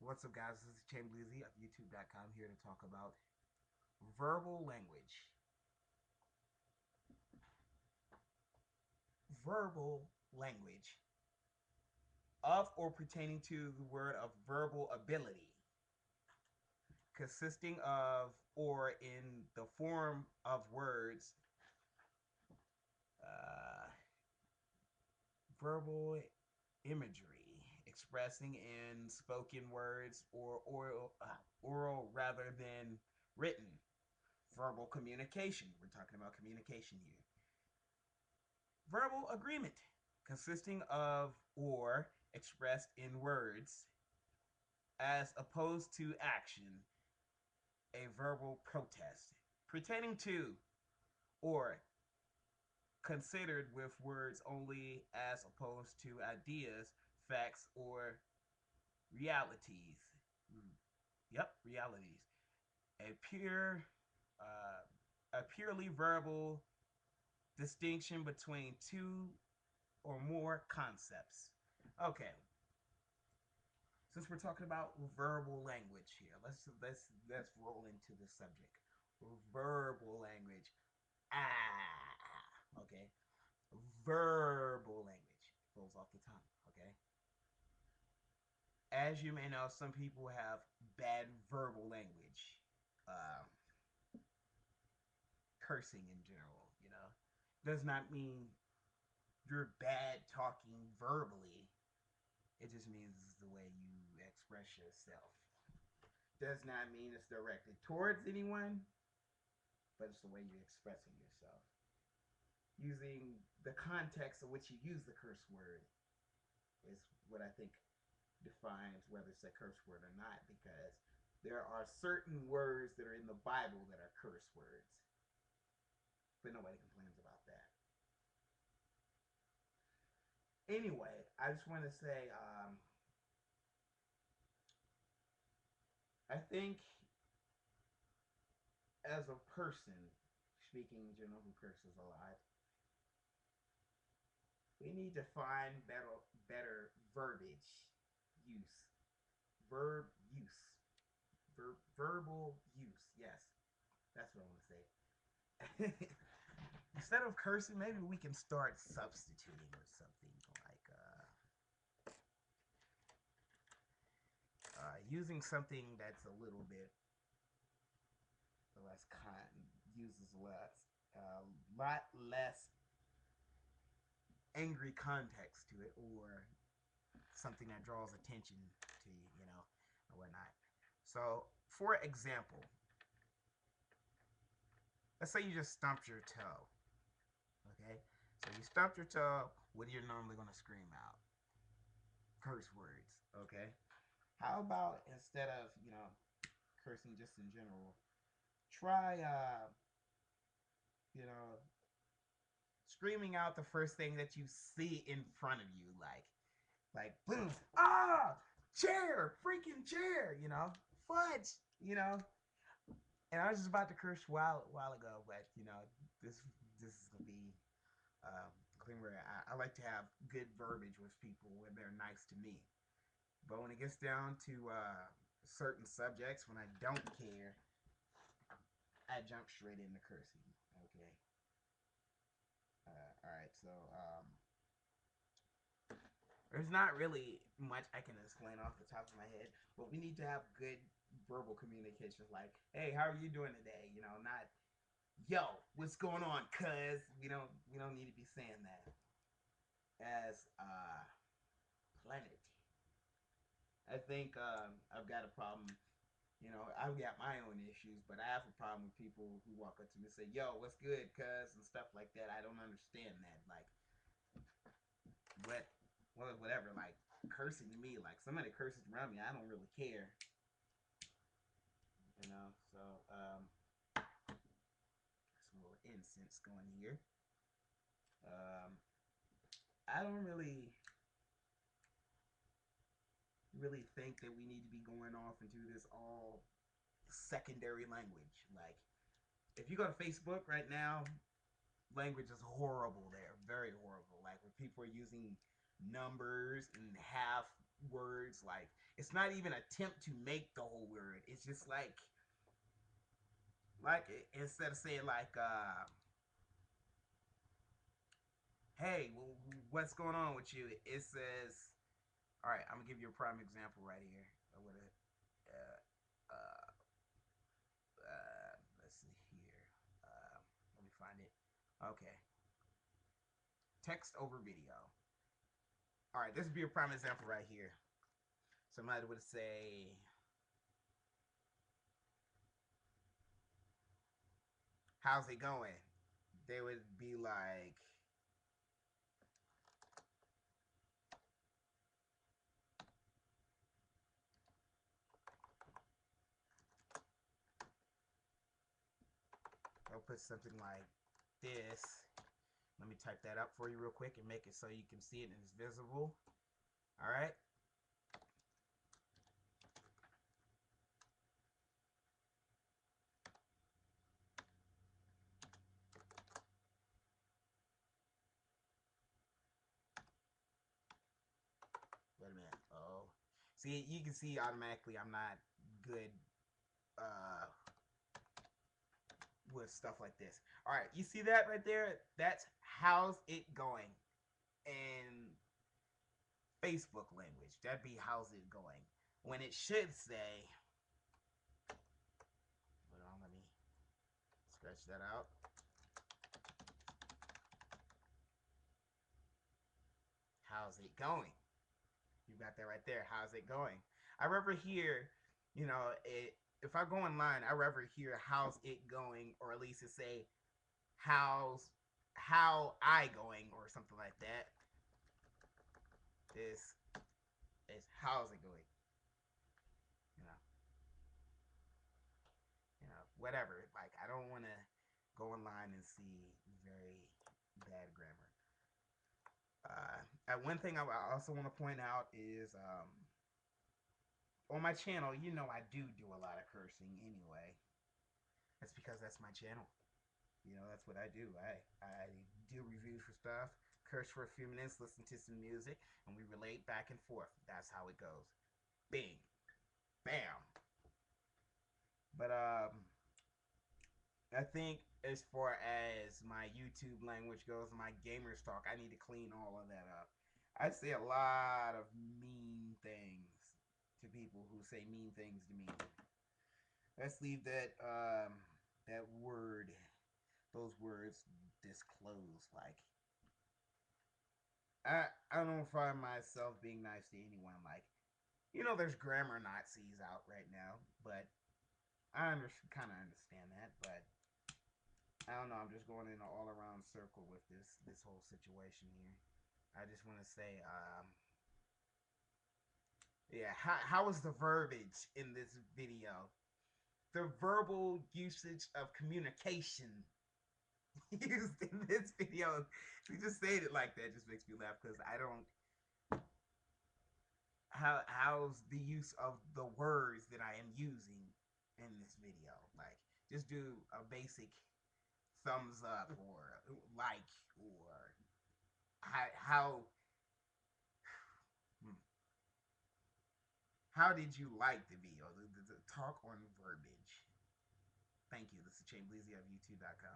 What's up, guys? This is Chamblizi of YouTube.com here to talk about verbal language. Verbal language of or pertaining to the word of verbal ability, consisting of or in the form of words, uh, verbal imagery, expressing in spoken words or oral rather than written. Verbal communication. We're talking about communication here. Verbal agreement, consisting of or expressed in words, as opposed to action. A verbal protest, pertaining to or considered with words only, as opposed to ideas, facts, or realities. Yep, realities. A pure, uh, a purely verbal distinction between two or more concepts. Okay, since we're talking about verbal language here, let's roll into the subject. Verbal language. Okay. Verbal language rolls off the tongue. Okay. As you may know, some people have bad verbal language. Um, Cursing in general, does not mean you're bad talking verbally. It just means it's the way you express yourself. Does not mean it's directed towards anyone, but it's the way you're expressing yourself. Using the context of which you use the curse word is what I think defines whether it's a curse word or not, because there are certain words that are in the Bible that are curse words, but nobody complains about that. Anyway, I just want to say, I think as a person, speaking in general, who curses a lot, we need to find better verbiage use, verb use, verbal use. Yes, that's what I want to say. Instead of cursing, maybe we can start substituting with something like using something that's a little bit less uses less, a lot less angry context to it, or something that draws attention to you, or whatnot. So, for example, let's say you just stumped your toe. Okay, so you stumped your toe. What are you normally going to scream out? Curse words. Okay. How about instead of cursing just in general, try you know screaming out the first thing that you see in front of you, like boom, chair, freaking chair, fudge, And I was just about to curse while ago, but this this is gonna be clean where I like to have good verbiage with people when they're nice to me. But when it gets down to certain subjects, when I don't care, I jump straight into cursing. Okay. All right. So there's not really much I can explain off the top of my head, but we need to have good verbal communications. Like, hey, how are you doing today? Not yo, what's going on? Cuz we don't need to be saying that as planet. I think I've got a problem. I've got my own issues, but I have a problem with people who walk up to me and say, "Yo, what's good, cuz?" and stuff like that. I don't understand that. Like, whatever. Like, cursing to me, like somebody curses around me, I don't really care. So some little incense going here. I don't really think that we need to be going off into this all secondary language. Like, if you go to Facebook right now, language is horrible there, very horrible. Like, when people are using numbers and half words, like It's not even an attempt to make the whole word. It's just instead of saying like hey, what's going on with you? It says, all right, I'm gonna give you a prime example right here. What it, uh, let's see here. Let me find it. Okay, text over video. All right, this would be a prime example right here. Somebody would say, "How's it going?" They would be like, they'll put something like this. Let me type that up for you real quick and make it so you can see it and it's visible. All right. Wait a minute. Oh, see, you can see automatically I'm not good uh, with stuff like this. All right, you see that right there? That's how's it going in Facebook language. That'd be how's it going. When it should say, hold on, let me scratch that out. How's it going? You got that right there. How's it going? I rather hear, if I go online, I rather hear how's it going, or at least it say how I going or something like that. This is how's it going? You know, whatever. Like I don't want to go online and see very bad grammar. One thing I also want to point out is on my channel, I do a lot of cursing anyway. That's because that's my channel. That's what I do. I do reviews for stuff, curse for a few minutes, listen to some music, and we relate back and forth. That's how it goes. Bing, bam. But I think as far as my YouTube language goes, my gamers talk, I need to clean all of that up. I say a lot of mean things to people who say mean things to me. Let's leave that word, those words disclosed. Like I don't find myself being nice to anyone. Like there's grammar Nazis out right now, but I kind of understand that. But I don't know. I'm just going in an all around circle with this whole situation here. I just want to say, yeah, how is the verbiage in this video? The verbal usage of communication used in this video. We just saying it like that just makes me laugh because I don't. How's the use of the words that I am using in this video? Like, just do a basic thumbs up or like or how how did you like the video? The talk on verbiage. Thank you. This is Chamblizi of YouTube.com.